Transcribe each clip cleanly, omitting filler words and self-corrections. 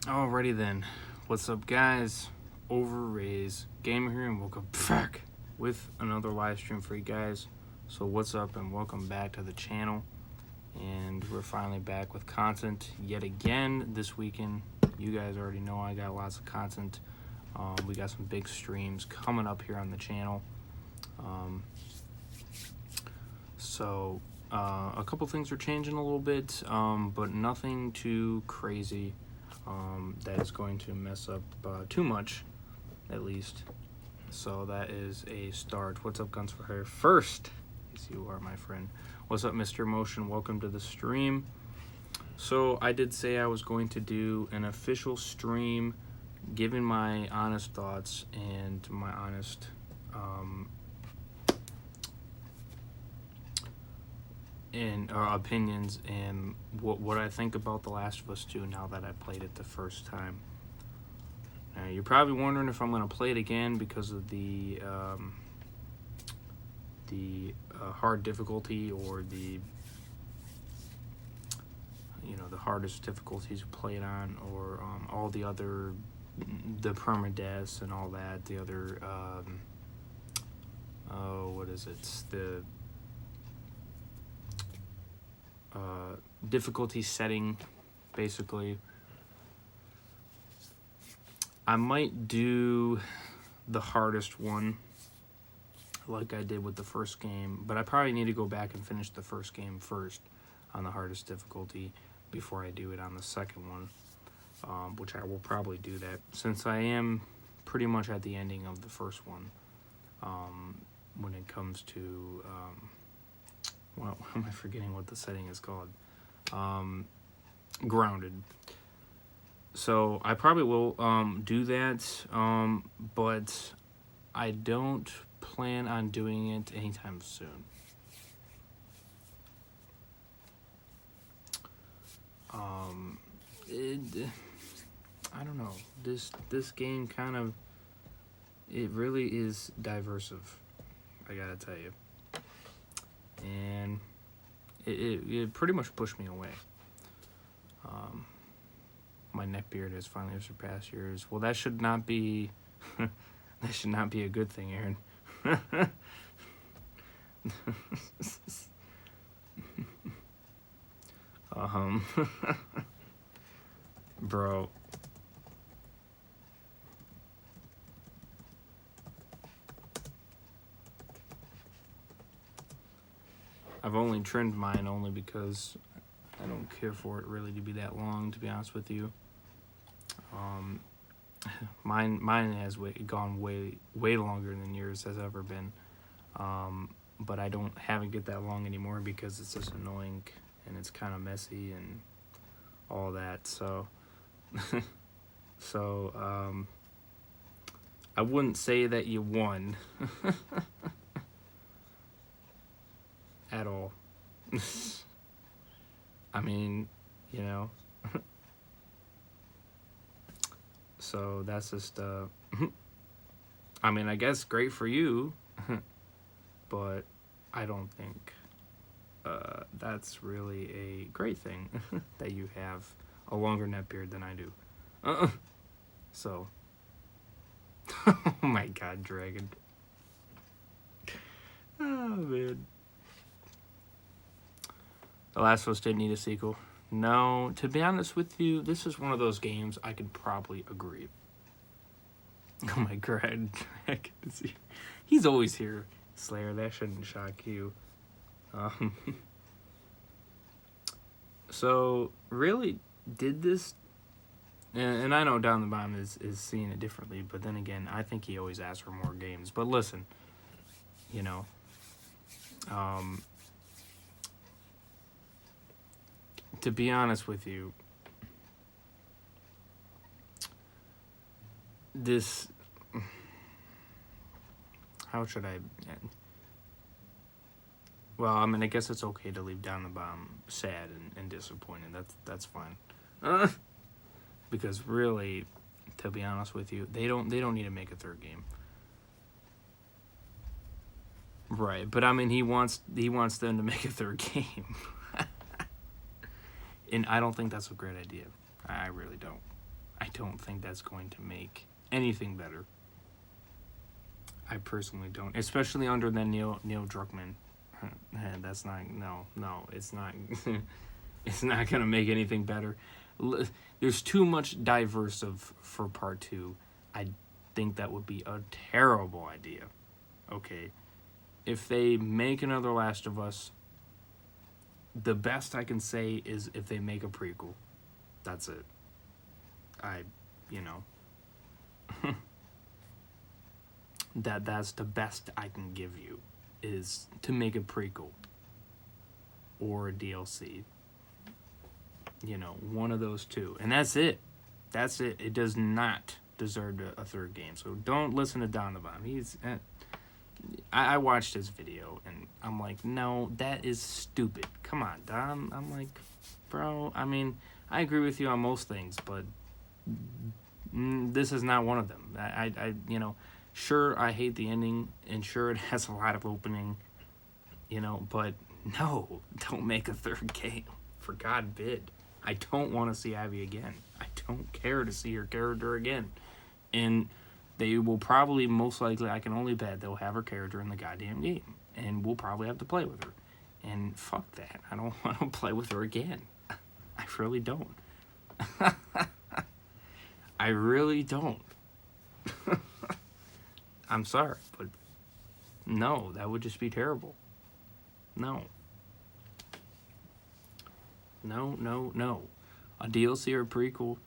Alrighty then, what's up guys? Overrays Gamer here and welcome back with another live stream for you guys. So what's up and welcome back to the channel, and we're finally back with content yet again this weekend. You guys already know I got lots of content. We got some big streams coming up here on the channel. A couple things are changing a little bit, but nothing too crazy that is going to mess up too much, at least. So that is a start. What's up, Guns for Hair? First, yes, you are, my friend. What's up, Mr. Motion? Welcome to the stream. So I did say I was going to do an official stream giving my honest thoughts and my honest opinions and what I think about The Last of Us 2 now that I played it the first time. Now, you're probably wondering if I'm going to play it again because of the hard difficulty, or the hardest difficulties to play it on, or all the other permadeaths and all that, the other the difficulty setting, basically. I might do the hardest one like I did with the first game, but I probably need to go back and finish the first game first on the hardest difficulty before I do it on the second one, which I will probably do that since I am pretty much at the ending of the first one when it comes to well, am I forgetting what the setting is called? Grounded. So I probably will do that, but I don't plan on doing it anytime soon. I don't know. This game kind of, it really is diversive, I gotta tell you. And it pretty much pushed me away. My neck beard has finally surpassed yours. Well, that should not be that should not be a good thing, Aaron. Bro. I've only trimmed mine only because I don't care for it really to be that long, to be honest with you. Mine has gone way longer than yours has ever been. But I don't have it get that long anymore because it's just annoying and it's kind of messy and all that. So, I wouldn't say that you won at all. I mean, you know. So that's just I mean, I guess great for you, but I don't think that's really a great thing that you have a longer neck beard than I do. So, oh my God, Dragon. Oh man. The Last of Us didn't need a sequel. No, to be honest with you, this is one of those games I could probably agree. Oh my God, Dragon. He's always here, Slayer. That shouldn't shock you. So, really, did this... And I know Down the Bomb is seeing it differently, but then again, I think he always asks for more games. But listen, you know... to be honest with you, this... How should I... Well, I mean, I guess it's okay to leave Down the Bomb sad and disappointed. That's fine. Because really, to be honest with you, they don't need to make a third game. Right, but I mean, he wants them to make a third game. And I don't think that's a great idea. I really don't. I don't think that's going to make anything better. I personally don't, especially under the Neil Druckmann. That's not it's not it's not gonna make anything better. There's too much diverse for part 2. I think that would be a terrible idea. Okay, if they make another Last of Us, the best I can say is if they make a prequel. That's it. That's the best I can give you, is to make a prequel or a DLC. One of those two. And that's it. That's it. It does not deserve a third game. So don't listen to Donovan. I watched his video and I'm like, no, that is stupid. Come on, Don. I'm like, bro, I mean, I agree with you on most things, but this is not one of them. Sure, I hate the ending, and sure, it has a lot of opening, but no, don't make a third game. For God bid. I don't want to see Abby again. I don't care to see her character again. And they will probably, most likely, I can only bet they'll have her character in the goddamn game. And we'll probably have to play with her. And fuck that. I don't want to play with her again. I really don't. I really don't. I'm sorry, but no, that would just be terrible. No. No. A DLC or a prequel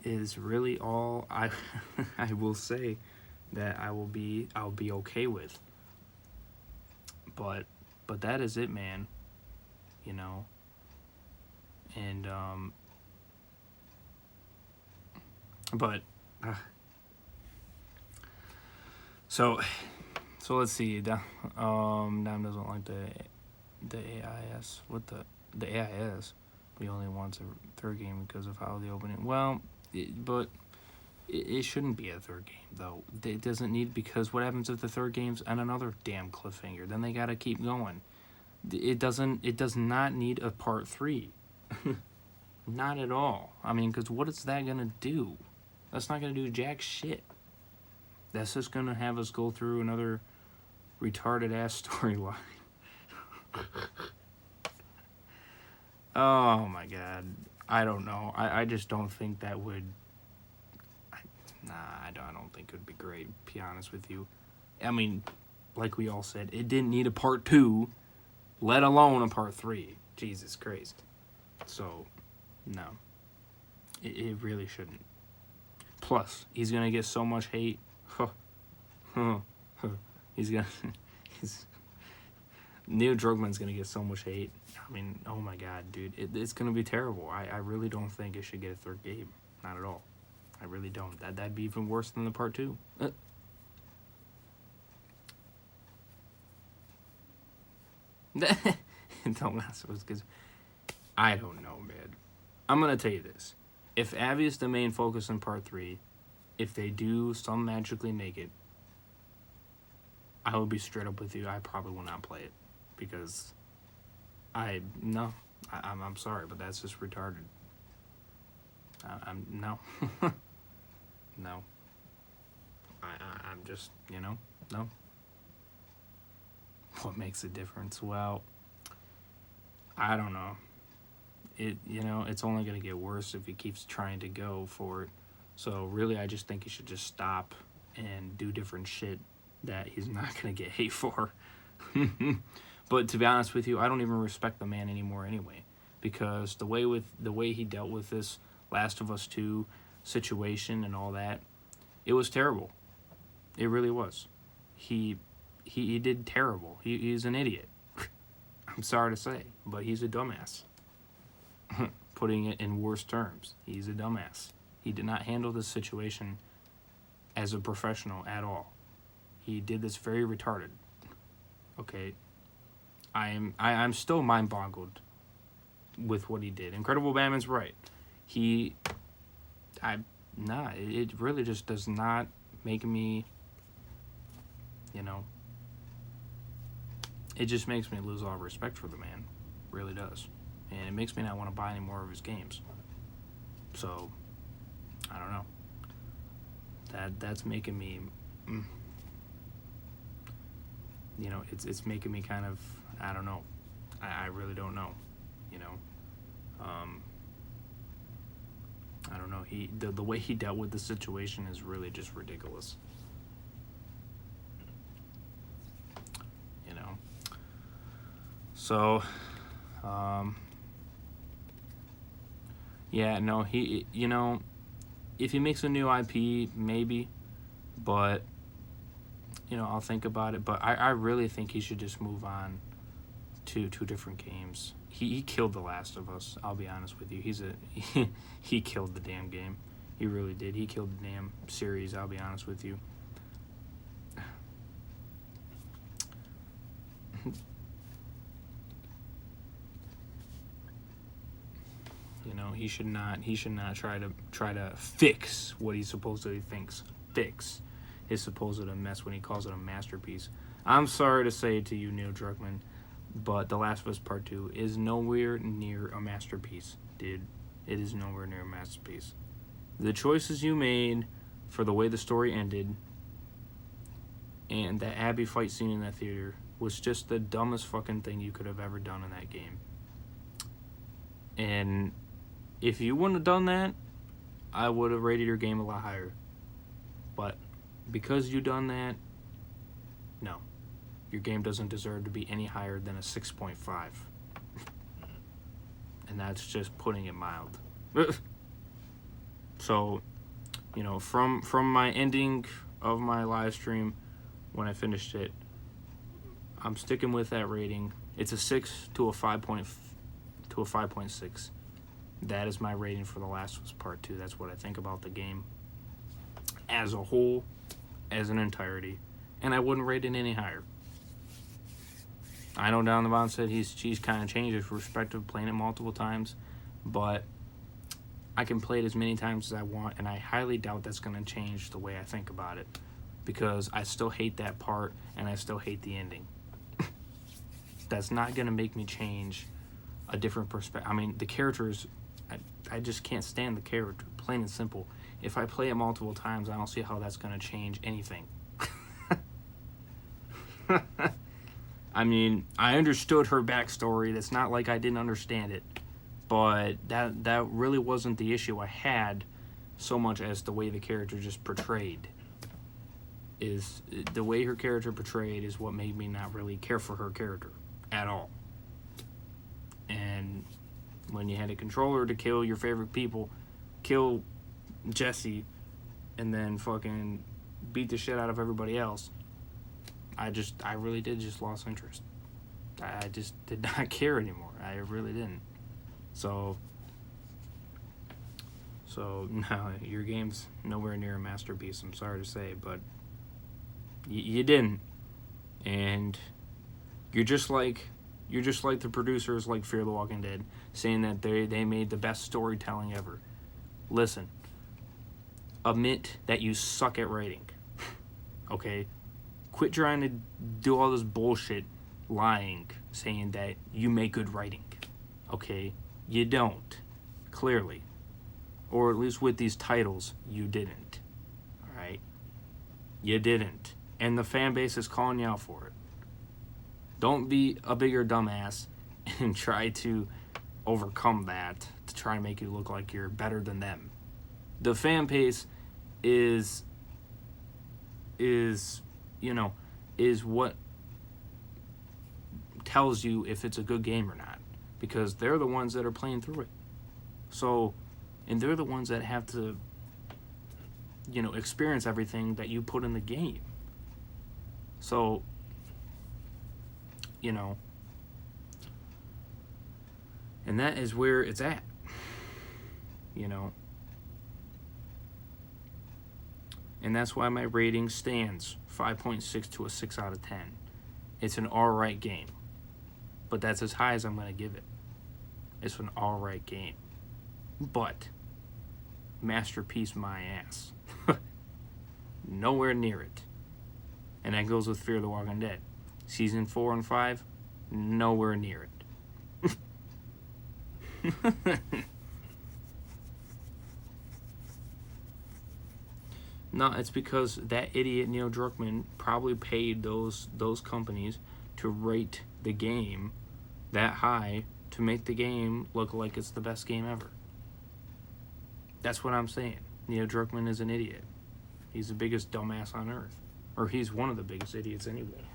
is really all I will say that I'll be okay with. But that is it, man. And so let's see. Dom doesn't like the AIS. What the AIS? He only wants a third game because of how the opening. Well, it shouldn't be a third game though. It doesn't need, because what happens if the third game's on another damn cliffhanger? Then they gotta keep going. It does not need a part 3. Not at all. I mean, because what is that gonna do? That's not gonna do jack shit. That's just gonna have us go through another retarded ass storyline. Oh my god. I don't know. I just don't think that would... I don't think it would be great, to be honest with you. I mean, like we all said, it didn't need a part 2, let alone a part 3. Jesus Christ. So, no. It really shouldn't. Plus, he's gonna get so much hate. Neil Druckmann's gonna get so much hate. I mean, oh my god, dude. It's gonna be terrible. I really don't think it should get a third game. Not at all. I really don't. That'd be even worse than the part 2. Don't mess with, because I don't know, man. I'm gonna tell you this. If Abby is the main focus in part 3, if they do some magically make it, I will be straight up with you. I probably will not play it, because I'm sorry, but that's just retarded. No. No. I'm just, no. What makes a difference? Well, I don't know. It's only going to get worse if he keeps trying to go for it. So really, I just think he should just stop and do different shit that he's not going to get hate for. But to be honest with you, I don't even respect the man anymore anyway, because the way he dealt with this Last of Us 2 situation and all that, it was terrible. It really was. He did terrible. He's an idiot. I'm sorry to say, but he's a dumbass. Putting it in worse terms, he's a dumbass. He did not handle this situation as a professional at all. He did this very retarded. Okay, I'm still mind boggled with what he did. Incredible Batman's right. It really just does not make me, it just makes me lose all respect for the man. It really does. And it makes me not want to buy any more of his games. So, I don't know. That's making me, you know, it's making me kind of, I don't know. I really don't know, you know. I don't know. The way he dealt with the situation is really just ridiculous. You know. So, yeah, no, you know, if he makes a new IP, maybe, but, you know, I'll think about it. But I really think he should just move on to two different games. He killed The Last of Us, I'll be honest with you. He killed the damn game. He really did. He killed the damn series, I'll be honest with you. You know, he should not try to fix what he supposedly thinks fix his supposed mess when he calls it a masterpiece. I'm sorry to say it to you, Neil Druckmann, but The Last of Us Part 2 is nowhere near a masterpiece, dude. It is nowhere near a masterpiece. The choices you made for the way the story ended and that Abby fight scene in that theater was just the dumbest fucking thing you could have ever done in that game. And if you wouldn't have done that, I would have rated your game a lot higher. But because you done that, no. Your game doesn't deserve to be any higher than a 6.5. And that's just putting it mild. So, you know, from my ending of my live stream when I finished it, I'm sticking with that rating. It's a 6 to a 5.6. That is my rating for The Last of Us Part 2. That's what I think about the game as a whole, as an entirety. And I wouldn't rate it any higher. I know Down the Bottom said she's kind of changed his perspective playing it multiple times, but I can play it as many times as I want, and I highly doubt that's going to change the way I think about it, because I still hate that part, and I still hate the ending. That's not going to make me change a different perspective. I mean, the characters, I just can't stand the character, plain and simple. If I play it multiple times, I don't see how that's going to change anything. I mean, I understood her backstory. It's not like I didn't understand it. But that really wasn't the issue I had so much as the way the character just portrayed. Is the way her character portrayed is what made me not really care for her character at all. And when you had a controller to kill your favorite people, kill Jesse, and then fucking beat the shit out of everybody else, I really did just lost interest. I just did not care anymore. I really didn't. So no, your game's nowhere near a masterpiece, I'm sorry to say, but you didn't. And you're just like the producers like Fear the Walking Dead, saying that they made the best storytelling ever. Listen, admit that you suck at writing. Okay? Quit trying to do all this bullshit lying, saying that you make good writing. Okay? You don't. Clearly. Or at least with these titles, you didn't. Alright? You didn't. And the fan base is calling you out for it. Don't be a bigger dumbass and try to overcome that to try to make you look like you're better than them. The fan base is what tells you if it's a good game or not, because they're the ones that are playing through it. So, and they're the ones that have to, experience everything that you put in the game. So, and that is where it's at, And that's why my rating stands 5.6 to a 6 out of 10. It's an alright game. But that's as high as I'm going to give it. It's an alright game. But, masterpiece my ass. Nowhere near it. And that goes with Fear the Walking Dead. Season 4 and 5, nowhere near it. No, it's because that idiot Neil Druckmann probably paid those companies to rate the game that high to make the game look like it's the best game ever. That's what I'm saying. Neil Druckmann is an idiot. He's the biggest dumbass on earth. Or he's one of the biggest idiots anyway.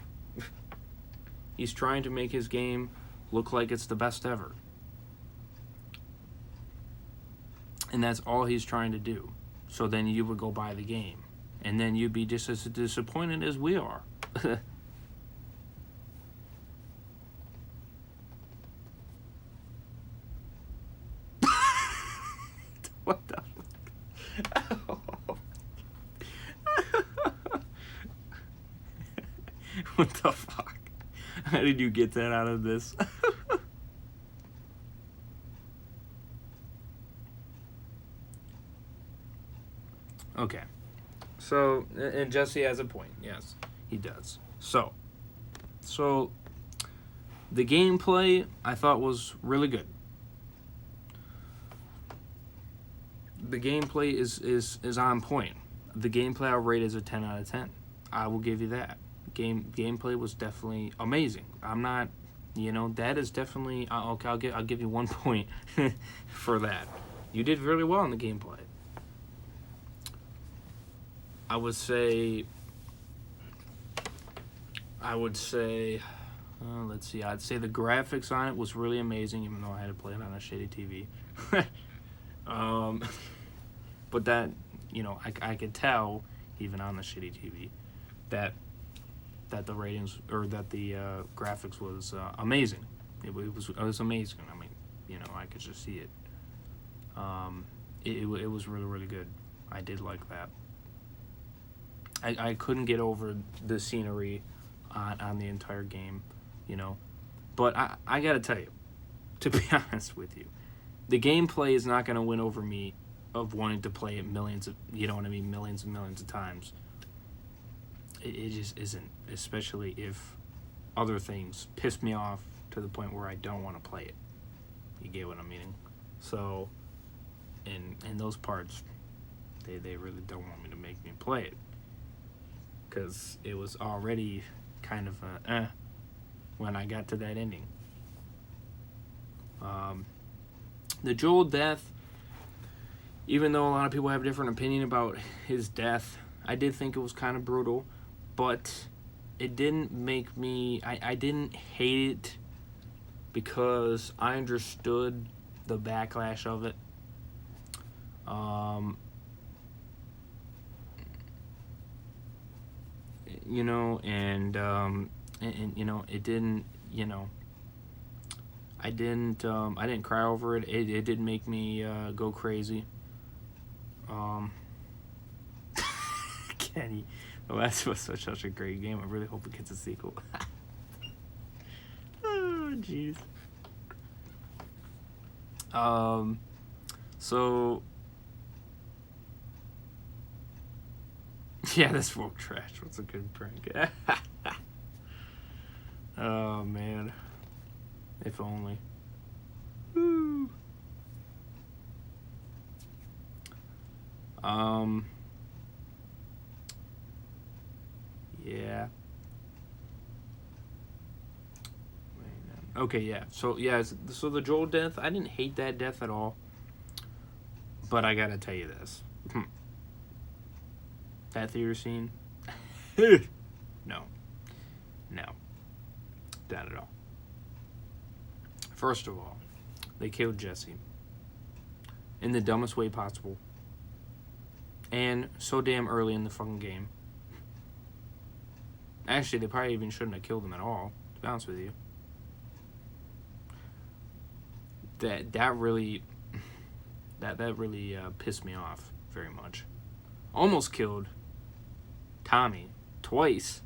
He's trying to make his game look like it's the best ever. And that's all he's trying to do. So then you would go buy the game. And then you'd be just as disappointed as we are. What the fuck? What the fuck? How did you get that out of this? Okay. So, and Jesse has a point. Yes, he does. So the gameplay I thought was really good. The gameplay is on point. The gameplay I'll rate as a 10 out of 10. I will give you that. Gameplay was definitely amazing. I'm not, that is definitely okay. I'll give you 1 point for that. You did really well in the gameplay. I would say, let's see, I'd say the graphics on it was really amazing, even though I had to play it on a shitty TV. But that, I could tell, even on the shitty TV, that the ratings, or that the graphics was amazing. It was amazing. I mean, I could just see it. It was really, really good. I did like that. I couldn't get over the scenery on the entire game, But I gotta tell you, to be honest with you, the gameplay is not gonna win over me of wanting to play it millions and millions of times. It just isn't, especially if other things piss me off to the point where I don't want to play it. You get what I'm meaning? So, in those parts, they really don't want me to make me play it. Because it was already kind of when I got to that ending. The Joel death, even though a lot of people have a different opinion about his death, I did think it was kind of brutal, but it didn't make me, I didn't hate it because I understood the backlash of it. It didn't, I didn't cry over it. It didn't make me go crazy. Kenny, The Last of Us was such a great game. I really hope it gets a sequel. Oh, jeez. So yeah, this woke trash. What's a good prank? Oh man, if only. Woo. Yeah. Okay, yeah. So the Joel death, I didn't hate that death at all. But I gotta tell you this. That theater scene? No. Not at all. First of all, they killed Jesse in the dumbest way possible. And so damn early in the fucking game. Actually, they probably even shouldn't have killed him at all, to be honest with you. That really pissed me off very much. Almost killed Tommy twice,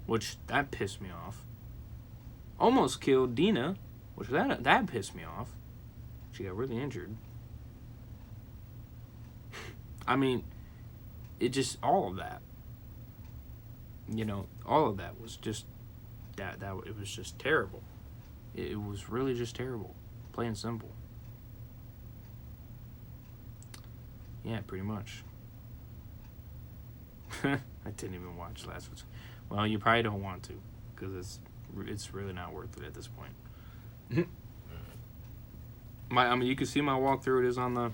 which that pissed me off. Almost killed Dina, which that pissed me off. She got really injured. I mean, it just, all of that. All of that was just that it was just terrible. It was really just terrible. Plain and simple. Yeah, pretty much. I didn't even watch last week's. Well, you probably don't want to, because it's really not worth it at this point. I mean, you can see my walkthrough. It is on the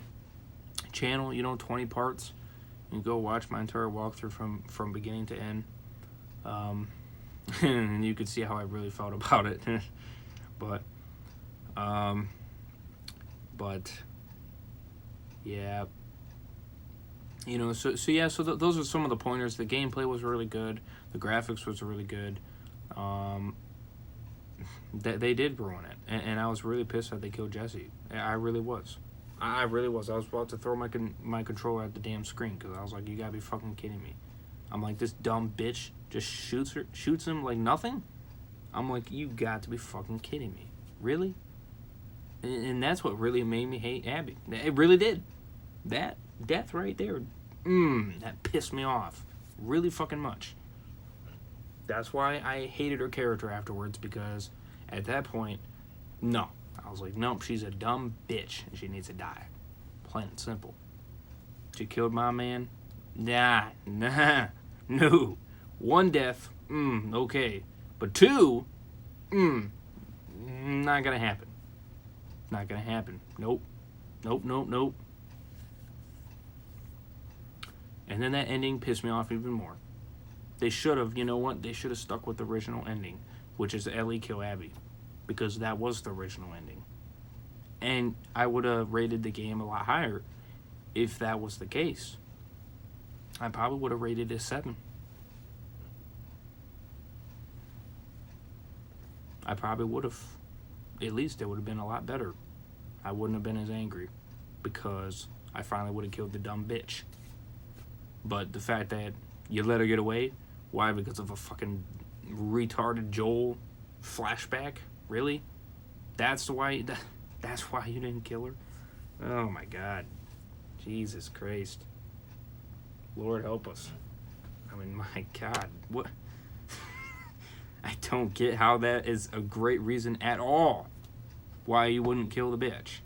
channel. 20 parts. You can go watch my entire walkthrough from beginning to end. And you can see how I really felt about it. But yeah. So those are some of the pointers. The gameplay was really good. The graphics was really good. They did ruin it, and I was really pissed that they killed Jesse. I really was. I really was. I was about to throw my controller at the damn screen, because I was like, you gotta be fucking kidding me. I'm like, this dumb bitch just shoots him like nothing? I'm like, you got to be fucking kidding me. Really? And that's what really made me hate Abby. It really did. That death right there, that pissed me off really fucking much. That's why I hated her character afterwards, because at that point, no. I was like, nope, she's a dumb bitch, and she needs to die. Plain and simple. She killed my man? Nah, no. 1 death, okay. But 2, not gonna happen. Not gonna happen. Nope. And then that ending pissed me off even more. They should have, they should have stuck with the original ending, which is Ellie kill Abby, because that was the original ending. And I would have rated the game a lot higher if that was the case. I probably would have rated it 7. I probably would have. At least it would have been a lot better. I wouldn't have been as angry, because I finally would have killed the dumb bitch. But the fact that you let her get away, why? Because of a fucking retarded Joel flashback? Really? That's why you didn't kill her? Oh my God. Jesus Christ. Lord help us. I mean, my God. What? I don't get how that is a great reason at all why you wouldn't kill the bitch.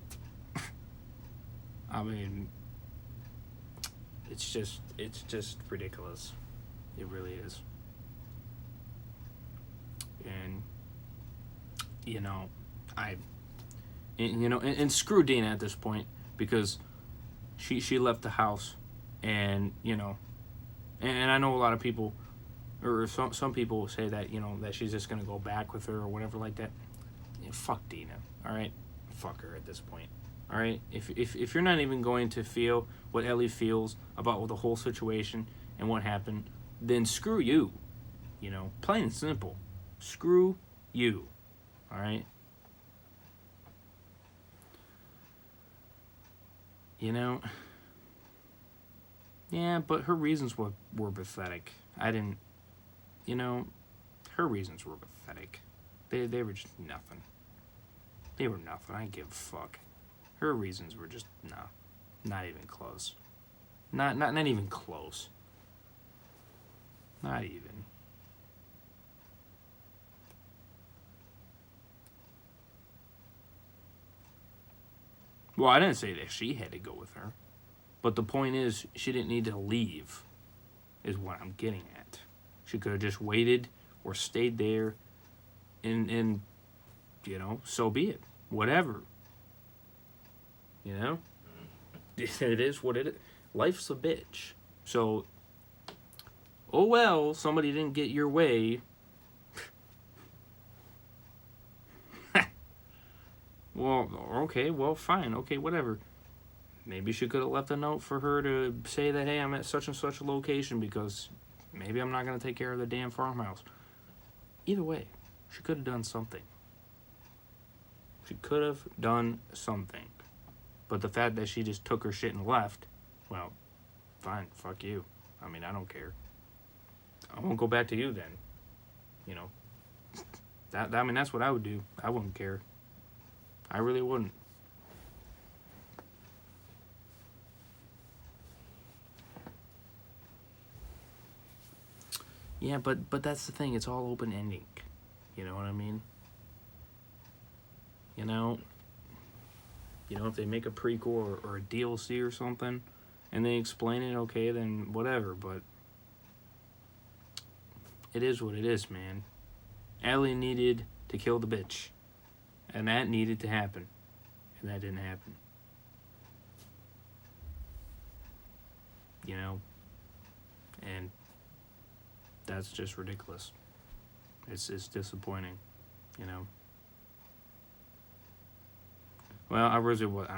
I mean, it's just ridiculous. It really is. And and screw Dina at this point, because she left the house, and and I know a lot of people, or some people say that that she's just gonna go back with her or whatever like that. Fuck Dina, all right? Fuck her at this point, all right? If you're not even going to feel what Ellie feels about the whole situation and what happened, then screw you. Plain and simple. Screw you, all right? Yeah, but her reasons were pathetic. I didn't, her reasons were pathetic. They were just nothing. They were nothing. I give a fuck. Her reasons were just, not even close. Not even close. Not even. Well, I didn't say that she had to go with her. But the point is, she didn't need to leave, is what I'm getting at. She could have just waited or stayed there, and so be it. Whatever. It is what it is. Life's a bitch. So, oh well, somebody didn't get your way. Well, okay, well, fine, okay, whatever. Maybe she could have left a note for her to say that, hey, I'm at such and such a location because maybe I'm not going to take care of the damn farmhouse. Either way, she could have done something. She could have done something. But the fact that she just took her shit and left, well, fine, fuck you. I mean, I don't care. I won't go back to you then. That's what I would do. I wouldn't care. I really wouldn't. Yeah, but that's the thing. It's all open ending. You know what I mean? If they make a prequel or a DLC or something, and they explain it, okay, then whatever. But it is what it is, man. Ellie needed to kill the bitch. And that needed to happen. And that didn't happen. You know? And that's just ridiculous. It's disappointing, you know? Well, I really was,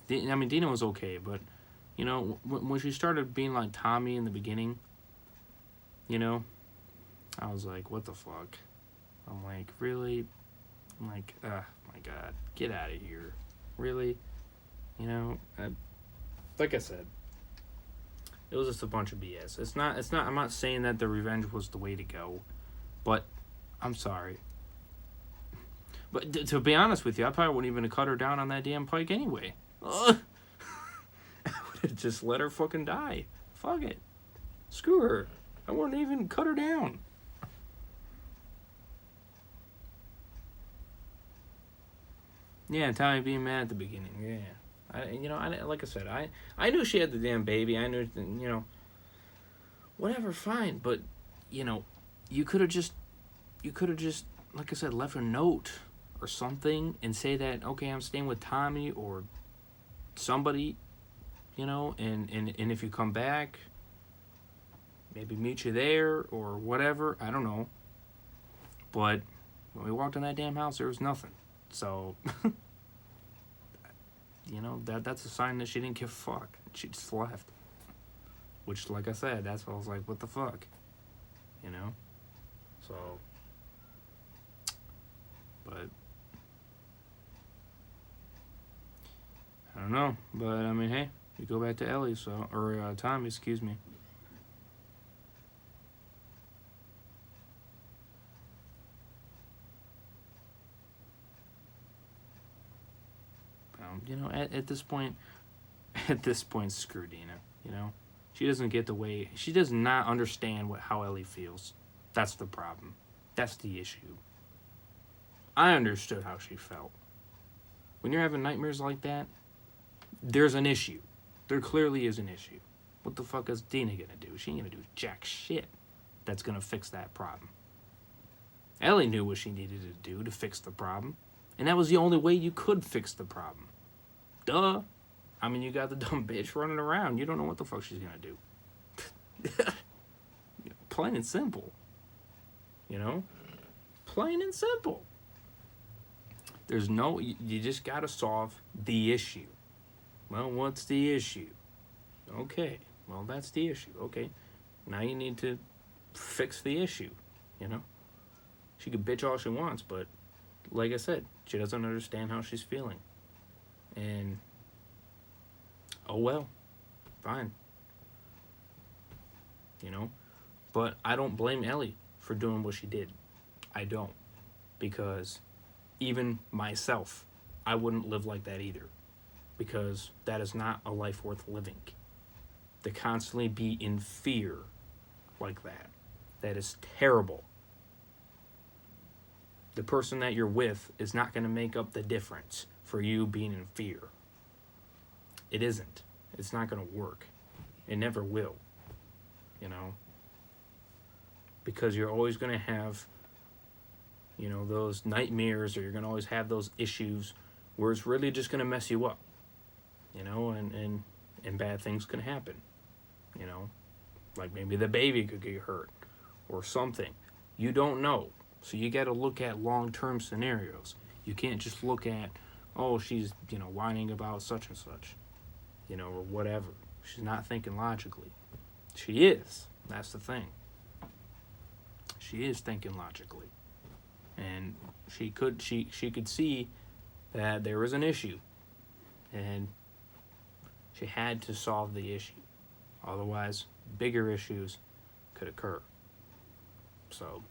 Dina was okay, but, you know, when she started being like Tommy in the beginning, you know, I was like, what the fuck? I'm like, really? I'm like, my God, get out of here. Really? You know, like I said, it was just a bunch of BS. It's not, I'm not saying that the revenge was the way to go, but I'm sorry. But to be honest with you, I probably wouldn't even have cut her down on that damn pike anyway. I would have just let her fucking die. Fuck it. Screw her. I wouldn't even cut her down. Yeah, Tommy being mad at the beginning. Yeah. Like I said, I knew she had the damn baby. I knew, you know, whatever, fine. But, you know, you could have just, like I said, left a note or something and say that, okay, I'm staying with Tommy or somebody, you know, and if you come back, maybe meet you there or whatever. I don't know. But when we walked in that damn house, there was nothing. So, you know, that's a sign that she didn't give a fuck. She just left. Which, like I said, that's what I was like, what the fuck? You know? So, but I don't know. But, I mean, hey, you go back to Ellie, so, or Tommy, excuse me. You know, at this point, screw Dina. You know, she doesn't get the way, she does not understand how Ellie feels. That's the problem. That's the issue. I understood how she felt. When you're having nightmares like that, there's an issue. There clearly is an issue. What the fuck is Dina gonna do? She ain't gonna do jack shit that's gonna fix that problem. Ellie knew what she needed to do to fix the problem. And that was the only way you could fix the problem. Duh. I mean, you got the dumb bitch running around. You don't know what the fuck she's gonna do. Plain and simple. You know? Plain and simple. There's no... You just gotta solve the issue. Well, what's the issue? Okay. Well, that's the issue. Okay. Now you need to fix the issue. You know? She could bitch all she wants, but... Like I said, she doesn't understand how she's feeling. And, oh well, fine. You know? But I don't blame Ellie for doing what she did. I don't. Because even myself, I wouldn't live like that either. Because that is not a life worth living. To constantly be in fear like that. That is terrible. The person that you're with is not going to make up the difference for you being in fear. It isn't. It's not going to work. It never will. You know? Because you're always going to have, you know, those nightmares, or you're going to always have those issues where it's really just going to mess you up. You know, and bad things can happen. You know? Like maybe the baby could get hurt or something. You don't know. So you got to look at long-term scenarios. You can't just look at, oh, she's, you know, whining about such and such, you know, or whatever. She's not thinking logically. She is. That's the thing. She is thinking logically. And she could see that there was an issue. And she had to solve the issue. Otherwise, bigger issues could occur. So...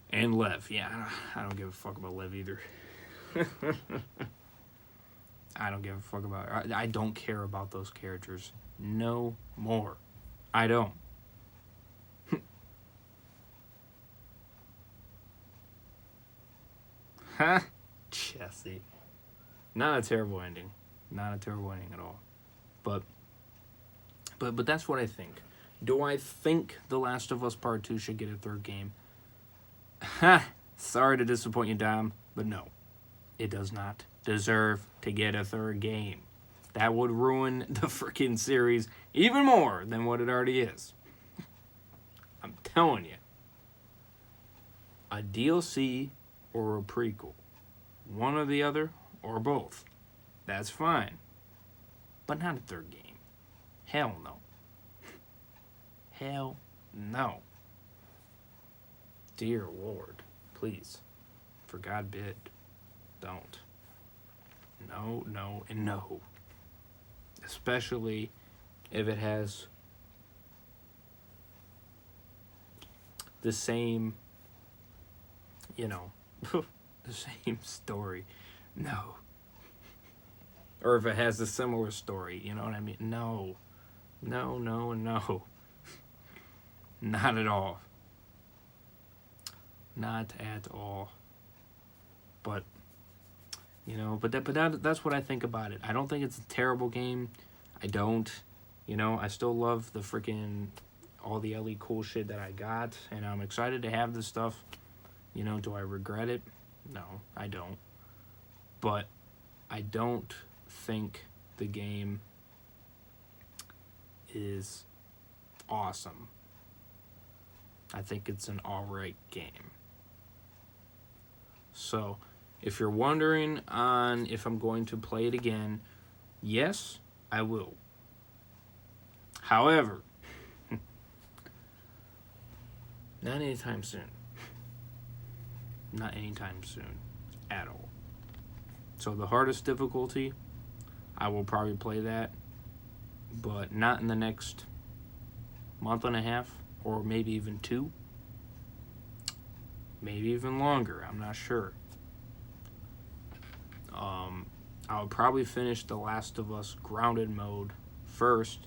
And Lev, yeah, I don't give a fuck about Lev either. I don't give a fuck about... I don't care about those characters no more. I don't. Huh? Jesse. Not a terrible ending. Not a terrible ending at all. But that's what I think. Do I think The Last of Us Part 2 should get a third game? Ha! Sorry to disappoint you, Dom, but no. It does not deserve to get a third game. That would ruin the freaking series even more than what it already is. I'm telling you. A DLC or a prequel. One or the other, or both. That's fine. But not a third game. Hell no. Hell no. Dear Lord, please, for God bid, don't. No, no, and no. Especially if it has the same, the same story. No. Or if it has a similar story, you know what I mean? No. No, no, no. Not at all. Not at all. But, that's what I think about it. I don't think it's a terrible game. I don't. I still love the freaking, all the LE cool shit that I got. And I'm excited to have this stuff. Do I regret it? No, I don't. But I don't think the game is awesome. I think it's an alright game. So, if you're wondering on if I'm going to play it again, yes, I will. However, not anytime soon. Not anytime soon at all. So the hardest difficulty, I will probably play that, but not in the next month and a half, or maybe even 2. Maybe even longer, I'm not sure. I'll probably finish The Last of Us Grounded mode first,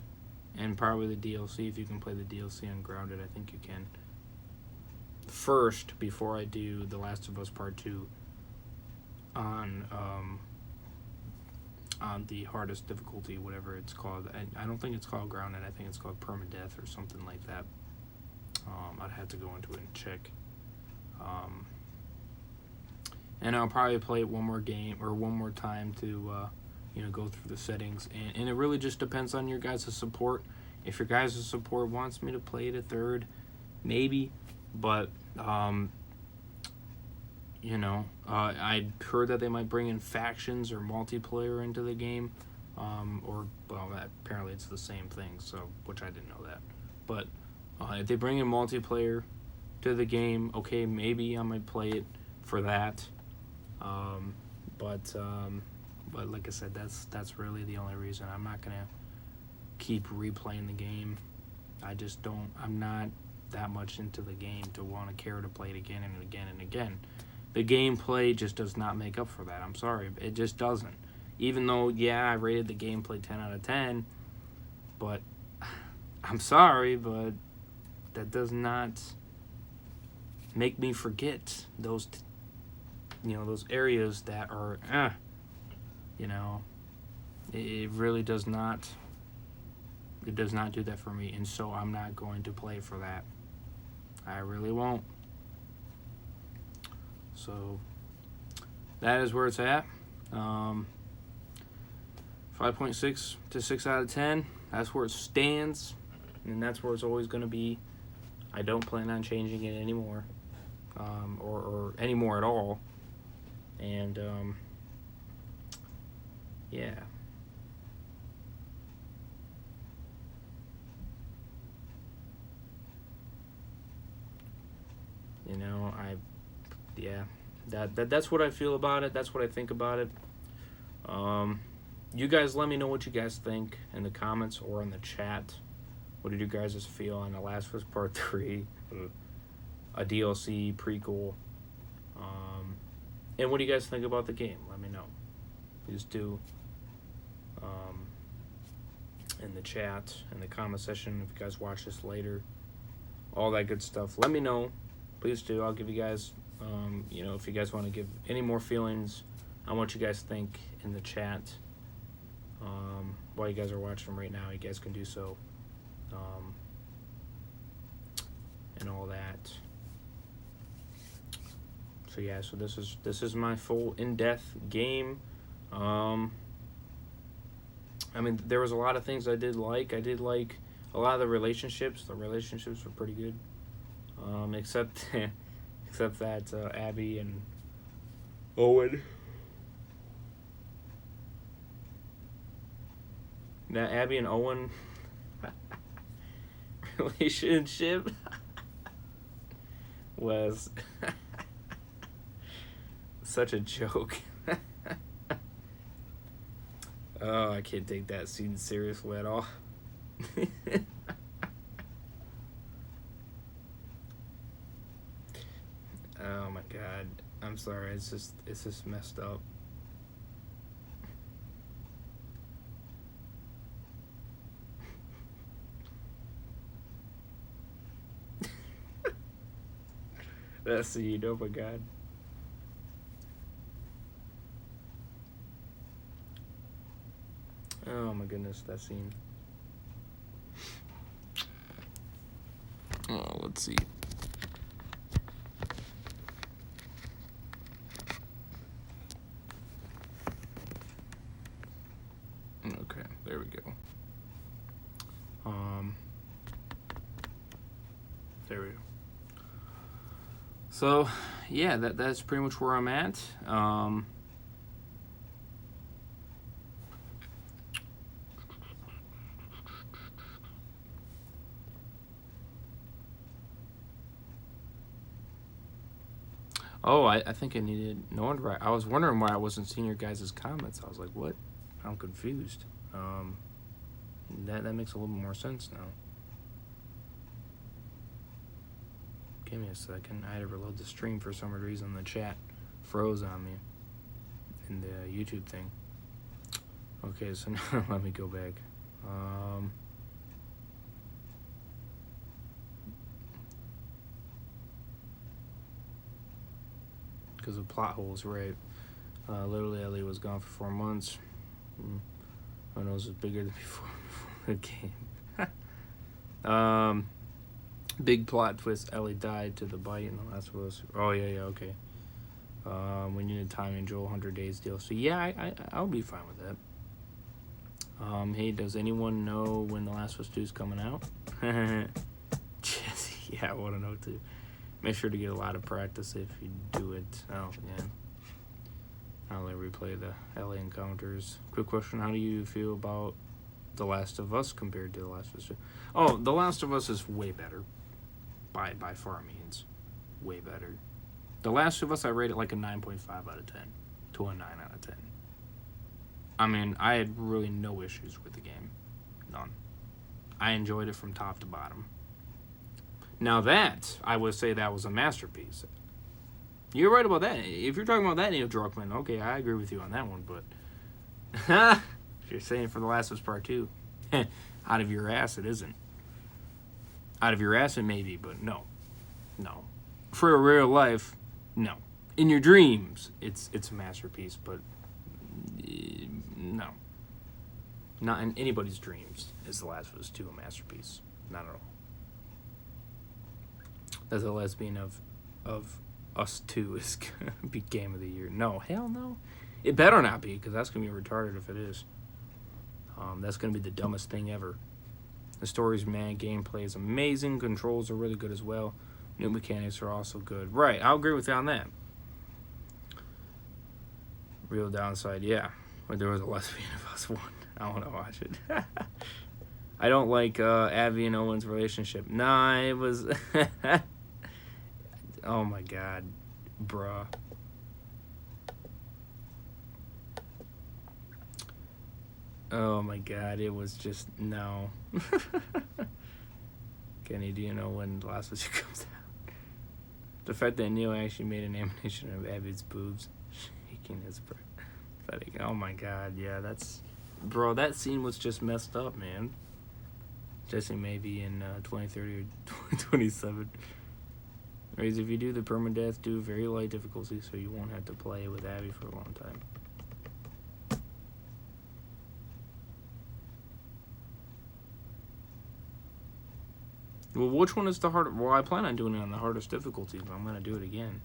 and probably the DLC, if you can play the DLC on Grounded, I think you can. First, before I do The Last of Us Part 2 on the hardest difficulty, whatever it's called. I don't think it's called Grounded, I think it's called Permadeath or something like that. I'd have to go into it and check. And I'll probably play it one more time to go through the settings, and it really just depends on your guys' support. If your guys' support wants me to play it a third, maybe, but I heard that they might bring in factions or multiplayer into the game, apparently it's the same thing, so, which I didn't know that, but if they bring in multiplayer to the game, okay, maybe I might play it for that. But like I said, that's really the only reason. I'm not gonna keep replaying the game. I'm not that much into the game to want to care to play it again and again and again. The gameplay just does not make up for that. I'm sorry, it just doesn't. Even though, I rated the gameplay 10 out of 10, but I'm sorry, but that does not make me forget those areas that are, it really does not, it does not do that for me, and so I'm not going to play for that. I really won't. So, that is where it's at. 5.6 to 6 out of 10, that's where it stands, and that's where it's always going to be. I don't plan on changing it anymore, or anymore at all. And yeah. That's what I feel about it. That's what I think about it. You guys let me know what you guys think in the comments or in the chat. What did you guys feel on The Last of Us Part 3? A DLC, prequel. And what do you guys think about the game? Let me know. Please do. In the chat, in the comment section, if you guys watch this later. All that good stuff. Let me know. Please do. I'll give you guys, if you guys want to give any more feelings on what you guys think in the chat. While you guys are watching right now, you guys can do so. and all that. So yeah, so this is my full in-depth game. I mean, there was a lot of things I did like. I did like a lot of the relationships. The relationships were pretty good, except except that Abby and Owen. That Abby and Owen relationship was such a joke. Oh, I can't take that scene seriously at all. Oh my god. I'm sorry, it's just messed up. That scene, oh my god. Oh my goodness, that scene. Oh, let's see. Okay, there we go. There we go. So, yeah, that's pretty much where I'm at. Oh, I think I needed. No wonder I was wondering why I wasn't seeing your guys' comments. I was like, what? I'm confused. That makes a little bit more sense now. Give me a second. I had to reload the stream for some reason. The chat froze on me in the YouTube thing. Okay, so now let me go back. Because of plot holes, right? Literally, Ellie was gone for 4 months. My nose was bigger than before the game. Big plot twist. Ellie died to the bite in The Last of Us. Oh yeah, okay. We needed time in Joel 100 Days deal. So yeah, I'll be fine with that. Hey, does anyone know when The Last of Us 2 is coming out? Jesse, yeah, I want to know too. Make sure to get a lot of practice if you do it. Oh yeah. I'll replay the LA encounters. Quick question: how do you feel about The Last of Us compared to The Last of Us 2? Oh, The Last of Us is way better. By far means way better. The Last of Us, I rate it like a 9.5 out of 10 to a 9 out of 10. I mean, I had really no issues with the game. None. I enjoyed it from top to bottom. Now that, I would say that was a masterpiece. You're right about that. If you're talking about that, Neil Druckmann, okay, I agree with you on that one, but if you're saying for The Last of Us Part 2, out of your ass, it isn't. Out of your ass, it may be, but no. No. For real life, no. In your dreams, it's a masterpiece, but no. Not in anybody's dreams is The Last of Us 2 a masterpiece. Not at all. That's a lesbian of Us 2 is going to be Game of the Year. No, hell no. It better not be, because that's going to be retarded if it is. That's going to be the dumbest thing ever. The story's mad, gameplay is amazing, controls are really good as well. New mechanics are also good. Right, I'll agree with you on that. Real downside, yeah. But there was a lesbian of Us 1. I want to watch it. I don't like Abby and Owen's relationship. Nah, it was... Oh my god, bruh. Oh my god, it was just, no. Kenny, do you know when The Last of Us comes out? The fact that Neil actually made an animation of Abby's boobs shaking his breath. Oh my god, yeah, that's... Bro, that scene was just messed up, man. Jesse may be in 2030 or 2027. Raise, if you do the permadeath, do very light difficulty so you won't have to play with Abby for a long time. Well, which one is the hardest? Well, I plan on doing it on the hardest difficulty, but I'm going to do it again.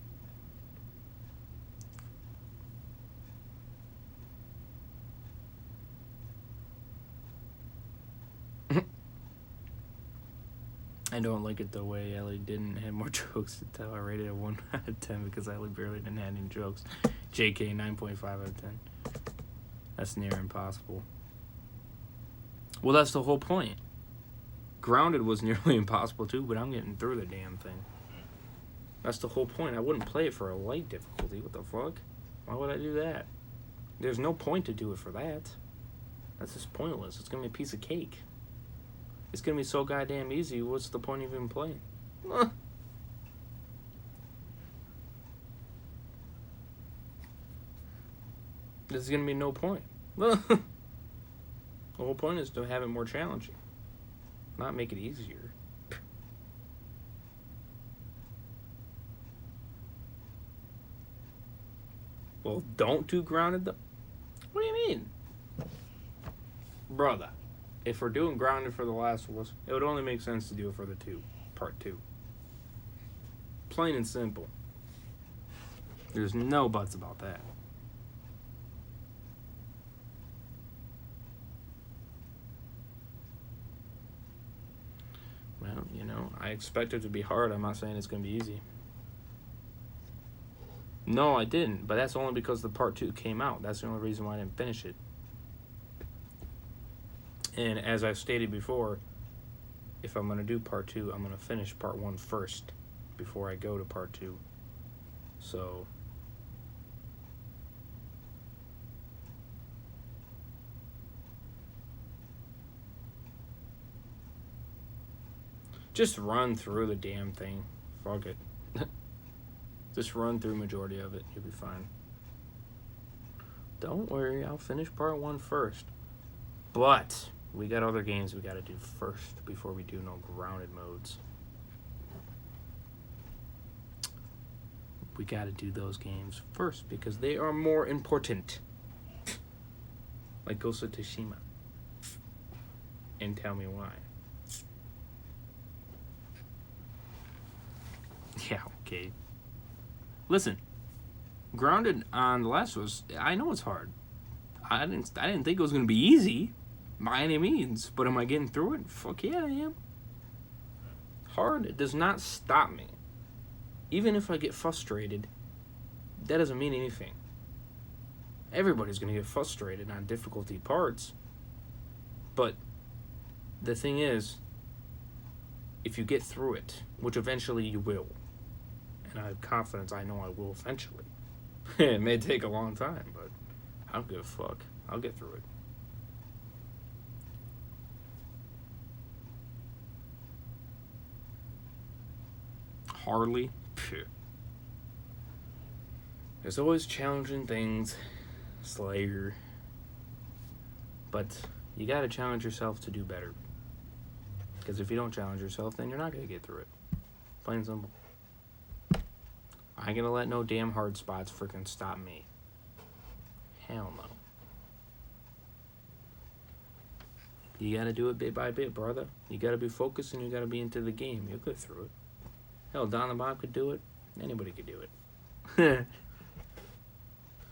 I don't like it the way Ellie didn't have more jokes to tell. I rated it 1 out of 10 because Ellie barely didn't have any jokes. JK, 9.5 out of 10. That's near impossible. Well, that's the whole point. Grounded was nearly impossible too, but I'm getting through the damn thing. That's the whole point. I wouldn't play it for a light difficulty. What the fuck? Why would I do that? There's no point to do it for that. That's just pointless. It's going to be a piece of cake. It's going to be so goddamn easy. What's the point of even playing? There's going to be no point. The whole point is to have it more challenging, not make it easier. Well, don't do grounded though. What do you mean? Brother, if we're doing grounded for The Last of Us, it would only make sense to do it for the part 2. Plain and simple. There's no buts about that. Well, you know, I expect it to be hard. I'm not saying it's going to be easy. No, I didn't, but that's only because the part 2 came out. That's the only reason why I didn't finish it. And as I've stated before, if I'm going to do part 2, I'm going to finish part 1 first before I go to part 2. So just run through the damn thing. Fuck it. Just run through majority of it. You'll be fine. Don't worry, I'll finish part 1 first. But we got other games we got to do first before we do no grounded modes. We got to do those games first because they are more important. Like Ghost of Tsushima. And tell me why. Yeah, okay. Listen, grounded on The Last of Us, I know it's hard. I didn't think it was going to be easy by any means, but am I getting through it? Fuck yeah, I am. Hard, it does not stop me. Even if I get frustrated, that doesn't mean anything. Everybody's going to get frustrated on difficulty parts, but the thing is, if you get through it, which eventually you will, and I have confidence I know I will eventually. It may take a long time, but I don't give a fuck. I'll get through it. Hardly. Phew. There's always challenging things, Slayer. But you gotta challenge yourself to do better. Because if you don't challenge yourself, then you're not gonna get through it. Plain and simple. I ain't gonna let no damn hard spots freaking stop me. Hell no. You gotta do it bit by bit, brother. You gotta be focused and you gotta be into the game. You'll get through it. Hell, Don the Bob could do it. Anybody could do it.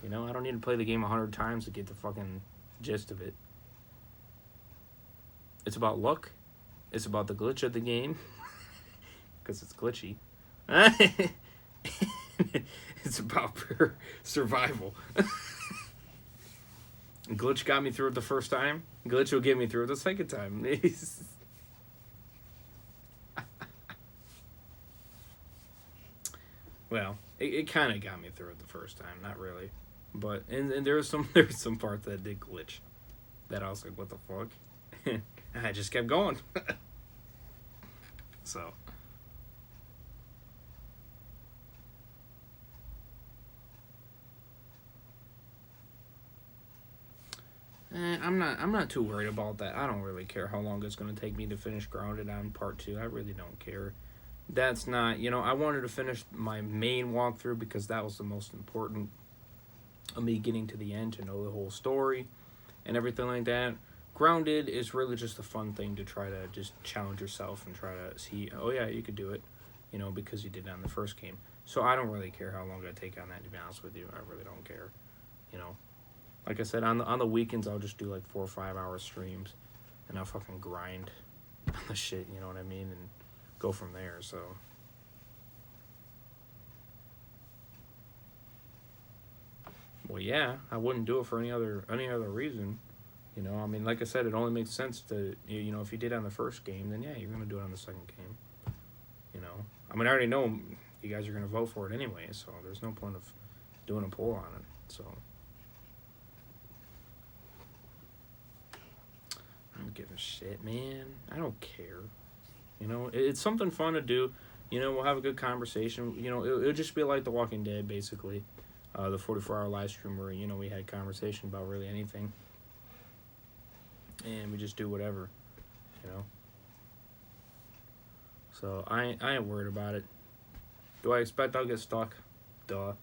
You know, I don't need to play the game 100 times to get the fucking gist of it. It's about luck. It's about the glitch of the game. Because it's glitchy. It's about pure survival. Glitch got me through it the first time. Glitch will get me through it the second time. Well, it kind of got me through it the first time. Not really. But, and there was some parts that did glitch. That I was like, what the fuck? And I just kept going. So. I'm not too worried about that. I don't really care how long it's going to take me to finish Grounded on part 2. I really don't care. That's not, you know, I wanted to finish my main walkthrough because that was the most important of me getting to the end to know the whole story and everything like that. Grounded is really just a fun thing to try to just challenge yourself and try to see, oh yeah, you could do it, you know, because you did it on the first game. So I don't really care how long I take on that, to be honest with you. I really don't care, you know. Like I said, on the weekends, I'll just do like 4 or 5 hour streams, and I'll fucking grind on the shit, you know what I mean, and go from there. So well, yeah, I wouldn't do it for any other reason. You know, I mean, like I said, it only makes sense to, you know, if you did it on the first game, then yeah, you're gonna do it on the second game. You know, I mean, I already know you guys are gonna vote for it anyway, so there's no point of doing a poll on it. So I don't give a shit, man. I don't care. You know, it's something fun to do. You know, we'll have a good conversation. You know, it'll just be like The Walking Dead, basically. The 44-hour live stream where, you know, we had conversation about really anything. And we just do whatever, you know. So I ain't worried about it. Do I expect I'll get stuck? Duh.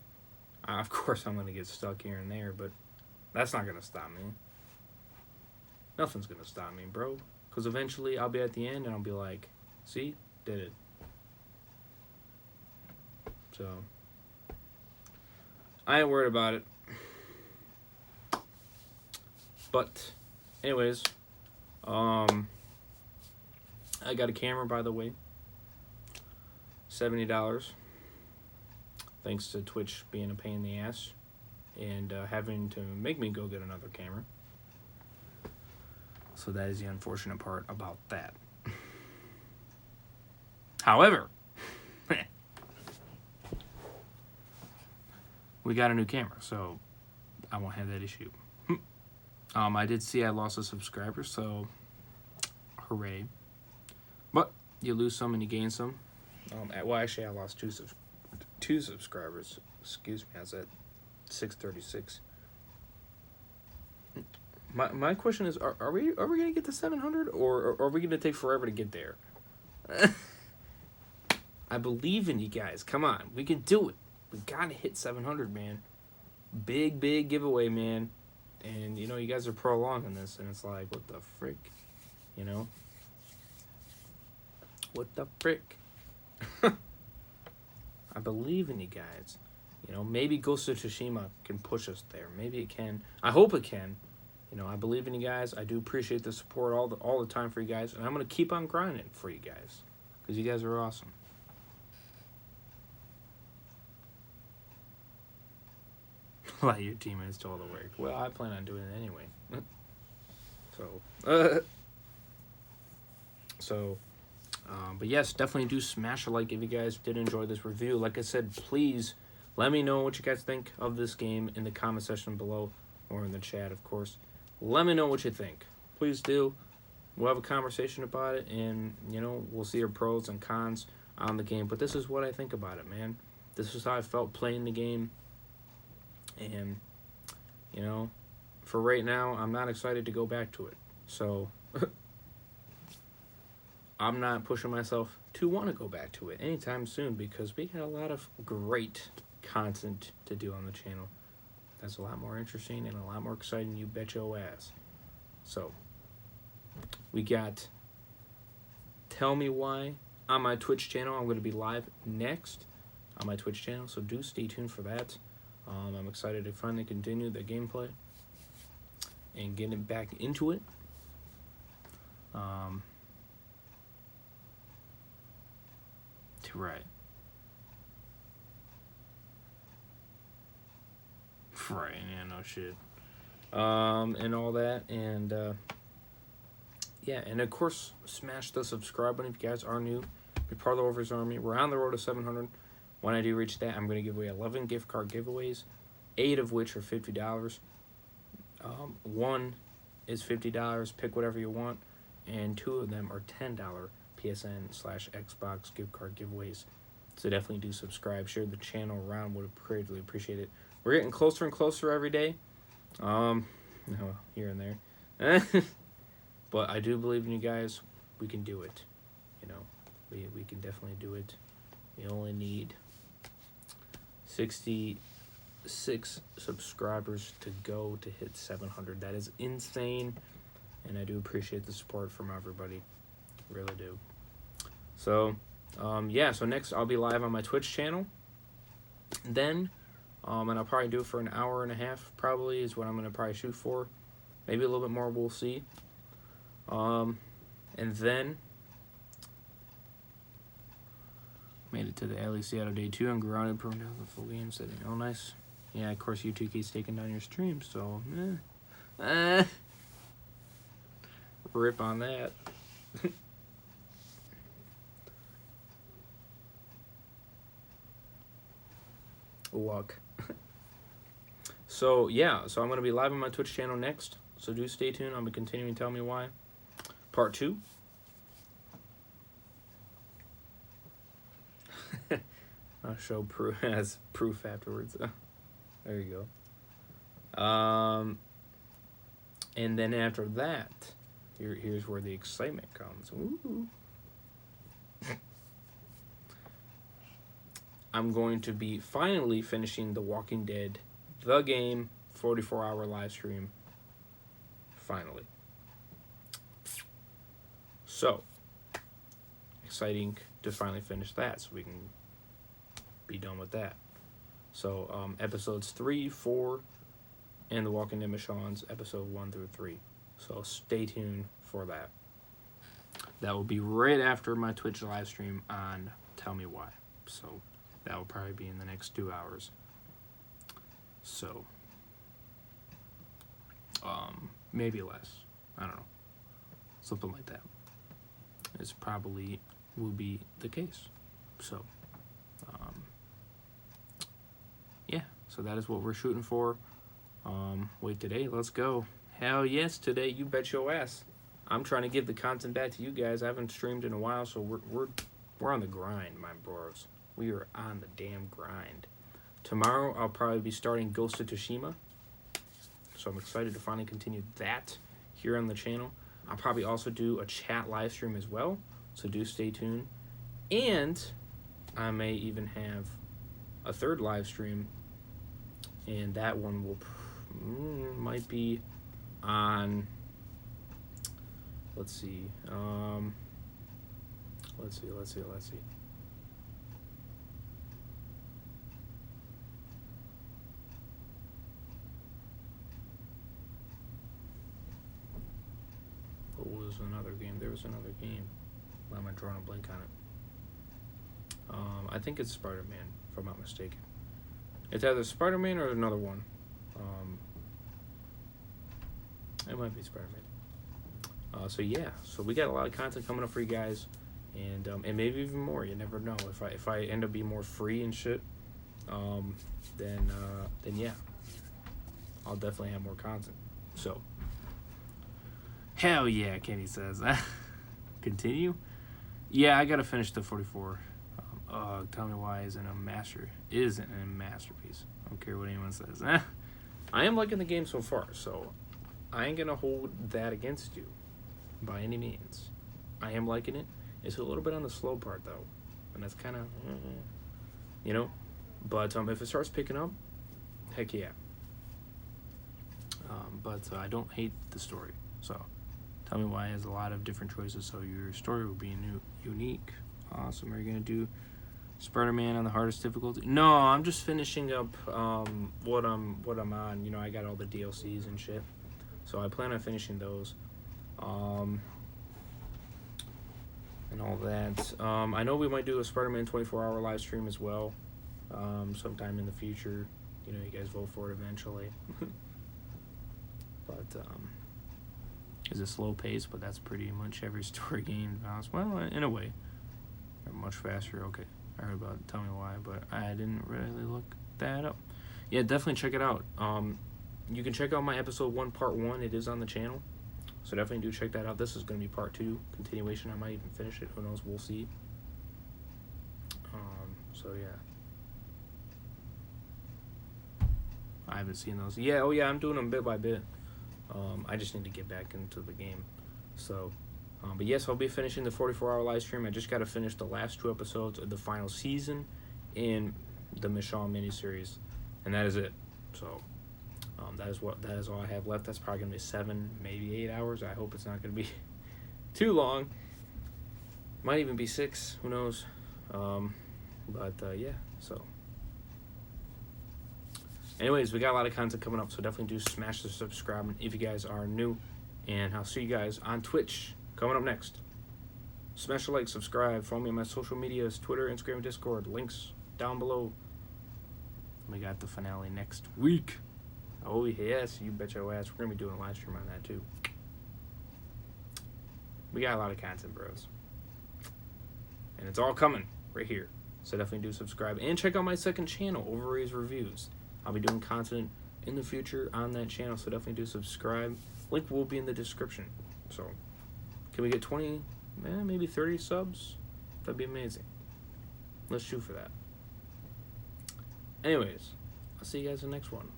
Of course I'm going to get stuck here and there, but that's not going to stop me. Nothing's going to stop me, bro. Because eventually I'll be at the end and I'll be like, see? Did it. So I ain't worried about it. But anyways, I got a camera, by the way. $70. Thanks to Twitch being a pain in the ass and having to make me go get another camera. So that is the unfortunate part about that. However, we got a new camera, so I won't have that issue. I did see I lost a subscriber, so hooray. But you lose some and you gain some. Well, actually, I lost two subscribers. Excuse me, I was at 636. My question is, are we gonna get to 700, or are we gonna take forever to get there? I believe in you guys. Come on, we can do it. We gotta hit 700, man. Big giveaway, man. And you know, you guys are prolonging this, and it's like, what the frick, you know? What the frick? I believe in you guys. You know, maybe Ghost of Tsushima can push us there. Maybe it can. I hope it can. You know, I believe in you guys. I do appreciate the support all the time for you guys, and I'm gonna keep on grinding for you guys because you guys are awesome. Let your teammates do all the work. Well, I plan on doing it anyway. But yes, definitely do smash a like if you guys did enjoy this review. Like I said, please let me know what you guys think of this game in the comment section below or in the chat, of course. Let me know what you think. Please do. We'll have a conversation about it, and, you know, we'll see our pros and cons on the game. But this is what I think about it, man. This is how I felt playing the game. And, you know, for right now, I'm not excited to go back to it. So, I'm not pushing myself to want to go back to it anytime soon because we got a lot of great content to do on the channel. That's a lot more interesting and a lot more exciting, you bet your ass. So, we got Tell Me Why on my Twitch channel. I'm going to be live next on my Twitch channel, so do stay tuned for that. I'm excited to finally continue the gameplay and getting back into it. Right. Right, yeah, no shit. And all that, and yeah, and of course, smash the subscribe button if you guys are new. Be part of the Over's Army. We're on the road to 700. When I do reach that, I'm going to give away 11 gift card giveaways, 8 of which are $50. One is $50, pick whatever you want, and 2 of them are $10 PSN/Xbox gift card giveaways. So definitely do subscribe, share the channel around, would greatly appreciate it. We're getting closer and closer every day, here and there. But I do believe in you guys. We can do it. You know, we can definitely do it. We only need 66 subscribers to go to hit 700. That is insane. and I do appreciate the support from everybody. Really do. So, yeah, so next I'll be live on my Twitch channel. Then, and I'll probably do it for an hour and a half, probably, is what I'm going to probably shoot for. Maybe a little bit more, we'll see. And then, made it to the LA Seattle Day 2. I'm grounded, proving down the full game setting. Oh, nice. Yeah, of course, U2K's taking down your stream, so, rip on that. Luck. So yeah, so I'm going to be live on my Twitch channel next, so do stay tuned. I'll be continuing Tell Me Why Part 2. I'll show proof as proof afterwards. There you go. And then after that, here's where the excitement comes. Ooh. I'm going to be finally finishing The Walking Dead, the game, 44-hour live stream. Finally. So, exciting to finally finish that so we can be done with that. So, episodes 3, 4, and The Walking Dead Michonne's episode 1 through 3. So, stay tuned for that. That will be right after my Twitch live stream on Tell Me Why. So, that will probably be in the next 2 hours. So, maybe less. I don't know. Something like that. It's probably will be the case. So, yeah. So that is what we're shooting for. Wait, today, let's go. Hell yes, today, you bet your ass. I'm trying to give the content back to you guys. I haven't streamed in a while, so we're on the grind, my bros. We are on the damn grind. Tomorrow, I'll probably be starting Ghost of Tsushima. So I'm excited to finally continue that here on the channel. I'll probably also do a chat live stream as well. So do stay tuned. And I may even have a third live stream. And that one will might be on... Let's see. Let's see. What was another game? There was another game. Why am I drawing a blank on it? I think it's Spider-Man, if I'm not mistaken. It's either Spider-Man or another one. It might be Spider-Man. So yeah, so we got a lot of content coming up for you guys, and maybe even more. You never know. If I end up being more free and shit, then yeah, I'll definitely have more content. So. Hell yeah, Kenny says. Continue? Yeah, I gotta finish the 44. Tell Me Why isn't a masterpiece. I don't care what anyone says. I am liking the game so far, so I ain't gonna hold that against you by any means. I am liking it. It's a little bit on the slow part though, and that's kind of, you know. But if it starts picking up, heck yeah. But I don't hate the story, so. Tell Me Why has a lot of different choices, so your story will be unique. Awesome. Are you gonna do Spider-Man on the hardest difficulty? No, I'm just finishing up what I'm on. You know, I got all the DLCs and shit, so I plan on finishing those, and all that. I know we might do a Spider-Man 24-hour live stream as well, sometime in the future. You know, you guys vote for it eventually. But is a slow pace, but that's pretty much every story game. Well, in a way, they're much faster. Okay, I heard about it. Tell Me Why, but I didn't really look that up. Yeah, definitely check it out. You can check out my episode 1, part 1. It is on the channel, so definitely do check that out. This is going to be part 2, continuation. I might even finish it. Who knows? We'll see. So yeah, I haven't seen those. Yeah, oh yeah, I'm doing them bit by bit. I just need to get back into the game. So, but yes, I'll be finishing the 44-hour live stream. I just got to finish the last 2 episodes of the final season in the Michonne miniseries, and that is it. So, That is all I have left. That's probably gonna be 7, maybe 8 hours. I hope it's not gonna be too long. Might even be 6. Who knows? Yeah. So, anyways, we got a lot of content coming up, so definitely do smash the subscribe button if you guys are new, and I'll see you guys on Twitch coming up next. Smash the like, subscribe, follow me on my social medias, Twitter, Instagram, Discord, links down below. We got the finale next week. Oh yes, you bet your ass. We're gonna be doing a live stream on that too. We got a lot of content, bros, and it's all coming right here. So definitely do subscribe and check out my second channel, Overrays Reviews. I'll be doing content in the future on that channel, so definitely do subscribe. Link will be in the description. So, can we get 20, maybe 30 subs? That'd be amazing. Let's shoot for that. Anyways, I'll see you guys in the next one.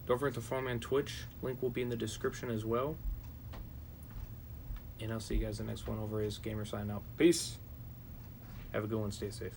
Don't forget to follow me on Twitch. Link will be in the description as well. And I'll see you guys in the next one. Overrays Gamer sign out. Peace. Have a good one. Stay safe.